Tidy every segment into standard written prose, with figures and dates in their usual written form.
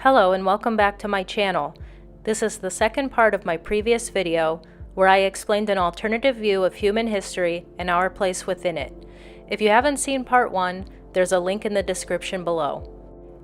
Hello and welcome back to my channel. This is the second part of my previous video where I explained an alternative view of human history and our place within it. If you haven't seen part 1, there's a link in the description below.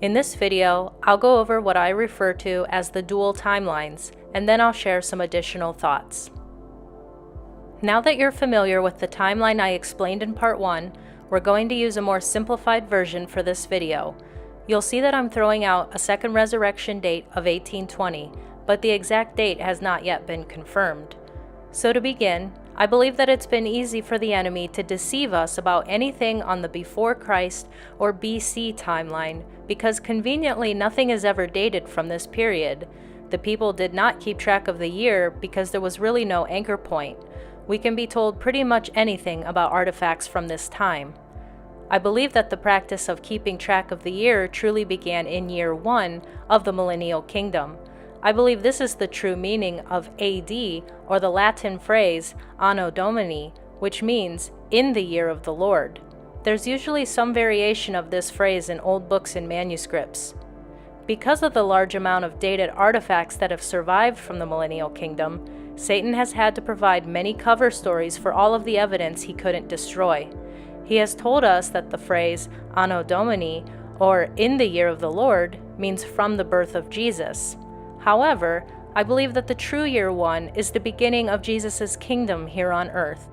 In this video, I'll go over what I refer to as the dual timelines, and then I'll share some additional thoughts. Now that you're familiar with the timeline I explained in part 1, we're going to use a more simplified version for this video. You'll see that I'm throwing out a second resurrection date of 1820, but the exact date has not yet been confirmed. So to begin, I believe that it's been easy for the enemy to deceive us about anything on the before Christ or BC timeline, because conveniently nothing is ever dated from this period. The people did not keep track of the year because there was really no anchor point. We can be told pretty much anything about artifacts from this time. I believe that the practice of keeping track of the year truly began in year 1 of the millennial kingdom. I believe this is the true meaning of AD, or the Latin phrase Anno Domini, which means in the year of the Lord. There's usually some variation of this phrase in old books and manuscripts. Because of the large amount of dated artifacts that have survived from the millennial kingdom, Satan has had to provide many cover stories for all of the evidence he couldn't destroy. He has told us that the phrase Anno Domini, or in the year of the Lord, means from the birth of Jesus. However, I believe that the true year 1 is the beginning of Jesus' kingdom here on earth.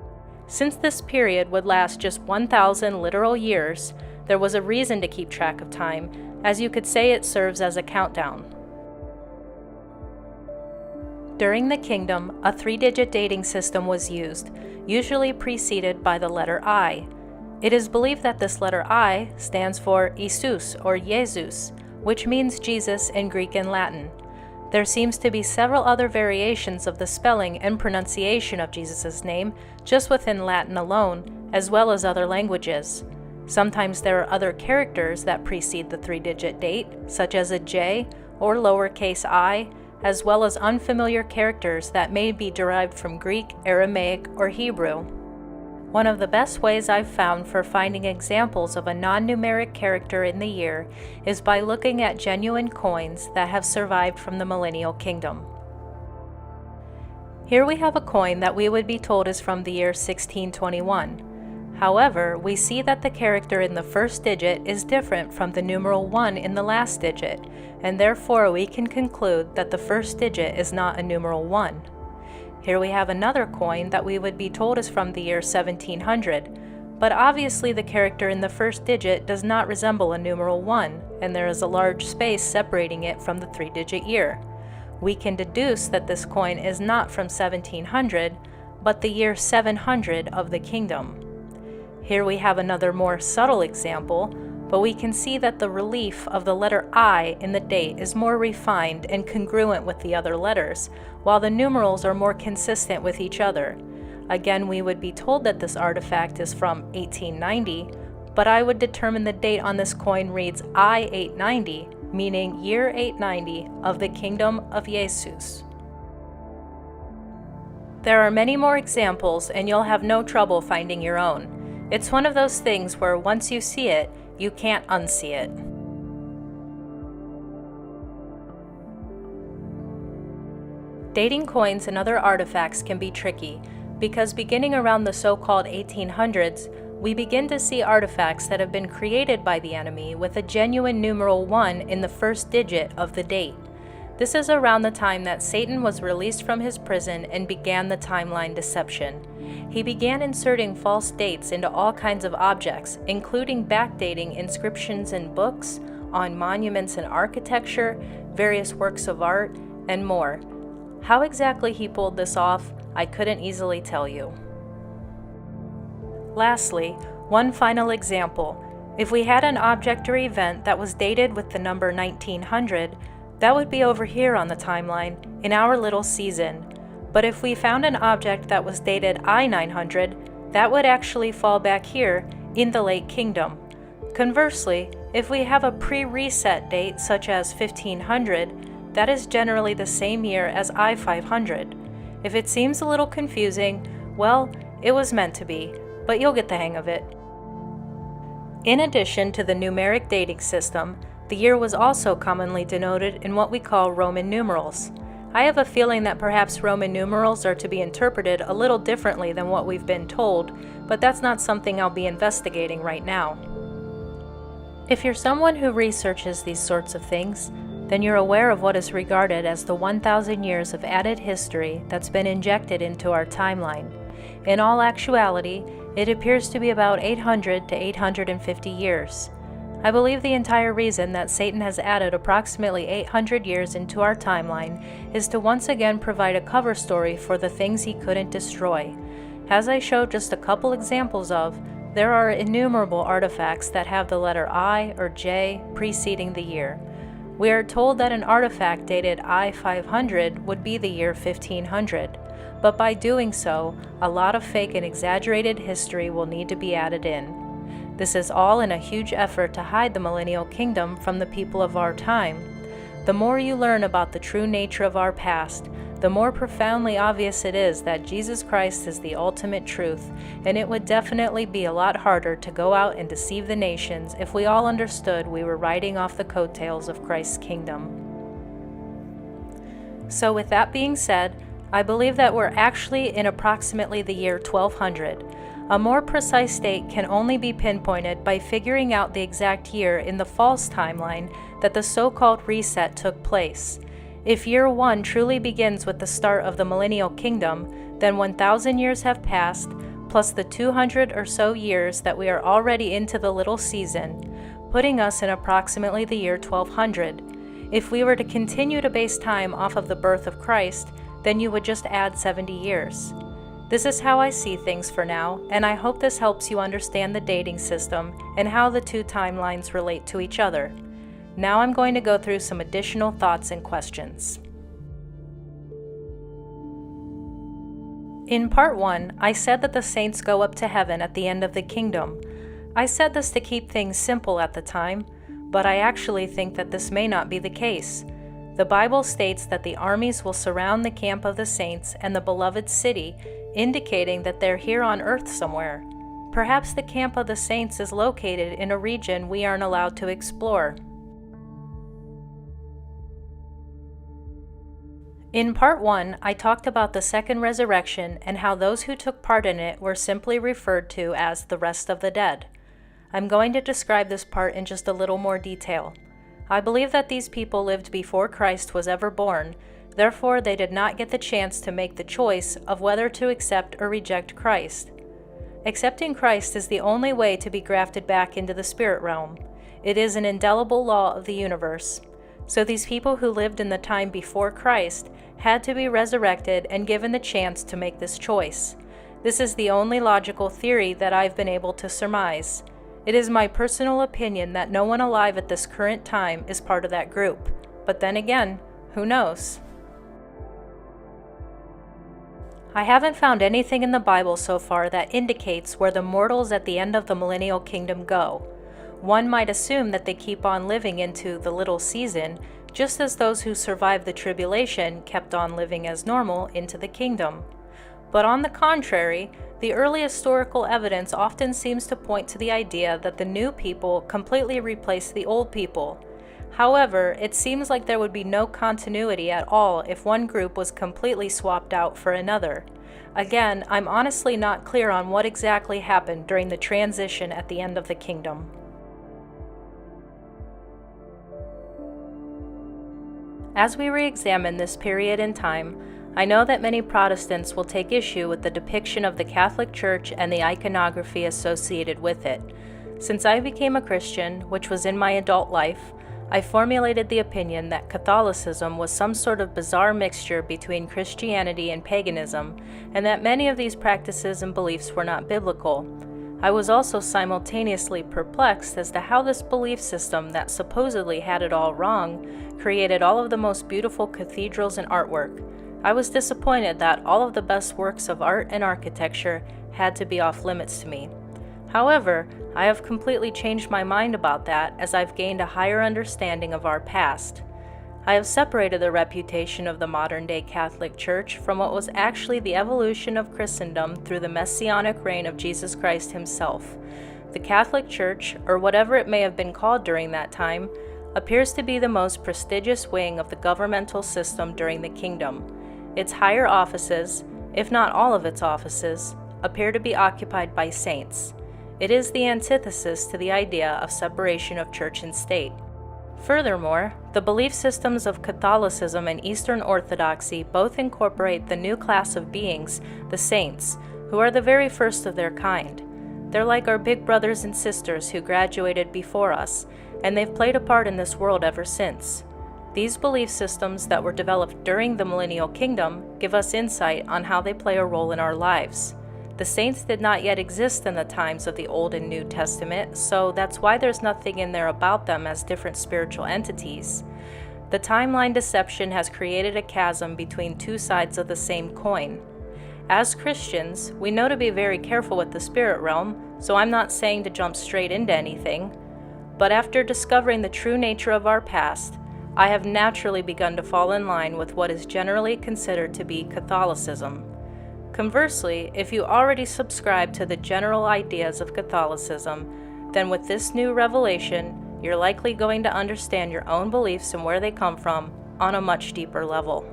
Since this period would last just 1,000 literal years, there was a reason to keep track of time, as you could say it serves as a countdown. During the kingdom, a 3-digit dating system was used, usually preceded by the letter I. It is believed that this letter I stands for Isus or Jesus, which means Jesus in Greek and Latin. There seems to be several other variations of the spelling and pronunciation of Jesus' name just within Latin alone, as well as other languages. Sometimes there are other characters that precede the 3-digit date, such as a J or lowercase I, as well as unfamiliar characters that may be derived from Greek, Aramaic, or Hebrew. One of the best ways I've found for finding examples of a non-numeric character in the year is by looking at genuine coins that have survived from the millennial kingdom. Here we have a coin that we would be told is from the year 1621. However, we see that the character in the first digit is different from the numeral 1 in the last digit, and therefore we can conclude that the first digit is not a numeral 1. Here we have another coin that we would be told is from the year 1700, but obviously the character in the first digit does not resemble a numeral 1, and there is a large space separating it from the 3-digit year. We can deduce that this coin is not from 1700, but the year 700 of the kingdom. Here we have another more subtle example, but we can see that the relief of the letter I in the date is more refined and congruent with the other letters, while the numerals are more consistent with each other. Again, we would be told that this artifact is from 1890, but I would determine the date on this coin reads I-890, meaning year 890 of the kingdom of Jesus. There are many more examples, and you'll have no trouble finding your own. It's one of those things where once you see it, you can't unsee it. Dating coins and other artifacts can be tricky, because beginning around the so-called 1800s, we begin to see artifacts that have been created by the enemy with a genuine numeral 1 in the first digit of the date. This is around the time that Satan was released from his prison and began the timeline deception. He began inserting false dates into all kinds of objects, including backdating inscriptions in books, on monuments and architecture, various works of art, and more. How exactly he pulled this off, I couldn't easily tell you. Lastly, one final example. If we had an object or event that was dated with the number 1900, that would be over here on the timeline, in our little season. But if we found an object that was dated I-900, that would actually fall back here, in the late kingdom. Conversely, if we have a pre-reset date such as 1500, that is generally the same year as I-500. If it seems a little confusing, well, it was meant to be, but you'll get the hang of it. In addition to the numeric dating system, The year was also commonly denoted in what we call Roman numerals. I have a feeling that perhaps Roman numerals are to be interpreted a little differently than what we've been told, but that's not something I'll be investigating right now. If you're someone who researches these sorts of things, then you're aware of what is regarded as the 1,000 years of added history that's been injected into our timeline. In all actuality, it appears to be about 800 to 850 years. I believe the entire reason that Satan has added approximately 800 years into our timeline is to once again provide a cover story for the things he couldn't destroy. As I showed just a couple examples of, there are innumerable artifacts that have the letter I or J preceding the year. We are told that an artifact dated I-500 would be the year 1500, but by doing so, a lot of fake and exaggerated history will need to be added in. This is all in a huge effort to hide the millennial kingdom from the people of our time. The more you learn about the true nature of our past, the more profoundly obvious it is that Jesus Christ is the ultimate truth, and it would definitely be a lot harder to go out and deceive the nations if we all understood we were riding off the coattails of Christ's kingdom. So with that being said, I believe that we're actually in approximately the year 1200. A more precise date can only be pinpointed by figuring out the exact year in the false timeline that the so-called reset took place. If year 1 truly begins with the start of the millennial kingdom, then 1,000 years have passed, plus the 200 or so years that we are already into the little season, putting us in approximately the year 1200. If we were to continue to base time off of the birth of Christ, then you would just add 70 years. This is how I see things for now, and I hope this helps you understand the dating system and how the two timelines relate to each other. Now I'm going to go through some additional thoughts and questions. In part 1, I said that the saints go up to heaven at the end of the kingdom. I said this to keep things simple at the time, but I actually think that this may not be the case. The Bible states that the armies will surround the camp of the saints and the beloved city, indicating that they're here on earth somewhere. Perhaps the camp of the saints is located in a region we aren't allowed to explore. In part 1, I talked about the second resurrection and how those who took part in it were simply referred to as the rest of the dead. I'm going to describe this part in just a little more detail. I believe that these people lived before Christ was ever born, therefore they did not get the chance to make the choice of whether to accept or reject Christ. Accepting Christ is the only way to be grafted back into the spirit realm. It is an indelible law of the universe. So these people who lived in the time before Christ had to be resurrected and given the chance to make this choice. This is the only logical theory that I've been able to surmise. It is my personal opinion that no one alive at this current time is part of that group. But then again, who knows? I haven't found anything in the Bible so far that indicates where the mortals at the end of the millennial kingdom go. One might assume that they keep on living into the little season, just as those who survived the tribulation kept on living as normal into the kingdom. But on the contrary, the early historical evidence often seems to point to the idea that the new people completely replaced the old people. However, it seems like there would be no continuity at all if one group was completely swapped out for another. Again, I'm honestly not clear on what exactly happened during the transition at the end of the kingdom. As we re-examine this period in time, I know that many Protestants will take issue with the depiction of the Catholic Church and the iconography associated with it. Since I became a Christian, which was in my adult life, I formulated the opinion that Catholicism was some sort of bizarre mixture between Christianity and paganism, and that many of these practices and beliefs were not biblical. I was also simultaneously perplexed as to how this belief system that supposedly had it all wrong created all of the most beautiful cathedrals and artwork. I was disappointed that all of the best works of art and architecture had to be off limits to me. However, I have completely changed my mind about that as I've gained a higher understanding of our past. I have separated the reputation of the modern-day Catholic Church from what was actually the evolution of Christendom through the Messianic reign of Jesus Christ himself. The Catholic Church, or whatever it may have been called during that time, appears to be the most prestigious wing of the governmental system during the kingdom. Its higher offices, if not all of its offices, appear to be occupied by saints. It is the antithesis to the idea of separation of church and state. Furthermore, the belief systems of Catholicism and Eastern Orthodoxy both incorporate the new class of beings, the saints, who are the very first of their kind. They're like our big brothers and sisters who graduated before us, and they've played a part in this world ever since. These belief systems that were developed during the Millennial Kingdom give us insight on how they play a role in our lives. The saints did not yet exist in the times of the Old and New Testament, so that's why there's nothing in there about them as different spiritual entities. The timeline deception has created a chasm between two sides of the same coin. As Christians, we know to be very careful with the spirit realm, so I'm not saying to jump straight into anything. But after discovering the true nature of our past, I have naturally begun to fall in line with what is generally considered to be Catholicism. Conversely, if you already subscribe to the general ideas of Catholicism, then with this new revelation, you're likely going to understand your own beliefs and where they come from on a much deeper level.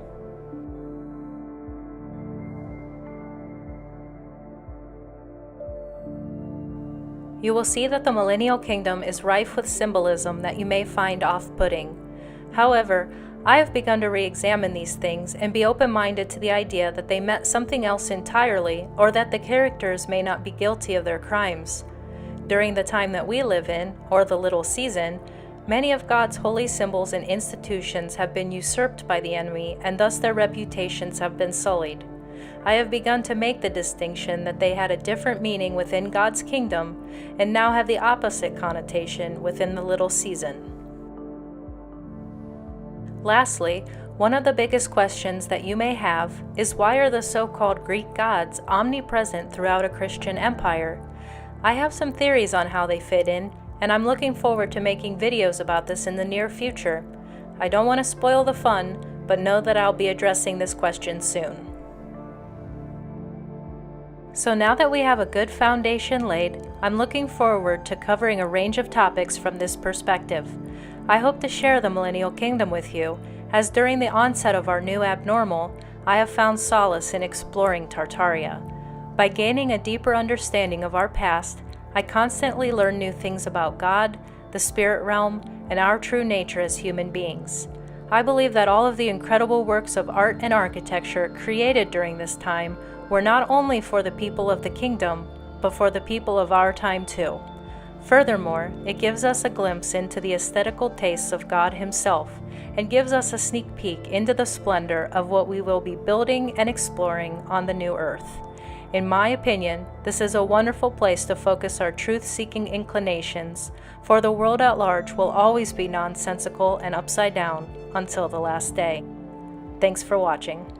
You will see that the Millennial Kingdom is rife with symbolism that you may find off-putting. However, I have begun to re-examine these things and be open-minded to the idea that they meant something else entirely, or that the characters may not be guilty of their crimes. During the time that we live in, or the little season, many of God's holy symbols and institutions have been usurped by the enemy, and thus their reputations have been sullied. I have begun to make the distinction that they had a different meaning within God's kingdom, and now have the opposite connotation within the little season. Lastly, one of the biggest questions that you may have is why are the so-called Greek gods omnipresent throughout a Christian empire? I have some theories on how they fit in, and I'm looking forward to making videos about this in the near future. I don't want to spoil the fun, but know that I'll be addressing this question soon. So now that we have a good foundation laid, I'm looking forward to covering a range of topics from this perspective. I hope to share the Millennial Kingdom with you, as during the onset of our new abnormal, I have found solace in exploring Tartaria. By gaining a deeper understanding of our past, I constantly learn new things about God, the spirit realm, and our true nature as human beings. I believe that all of the incredible works of art and architecture created during this time were not only for the people of the kingdom, but for the people of our time too. Furthermore, it gives us a glimpse into the aesthetical tastes of God Himself, and gives us a sneak peek into the splendor of what we will be building and exploring on the new earth. In my opinion, this is a wonderful place to focus our truth-seeking inclinations, for the world at large will always be nonsensical and upside down until the last day. Thanks for watching.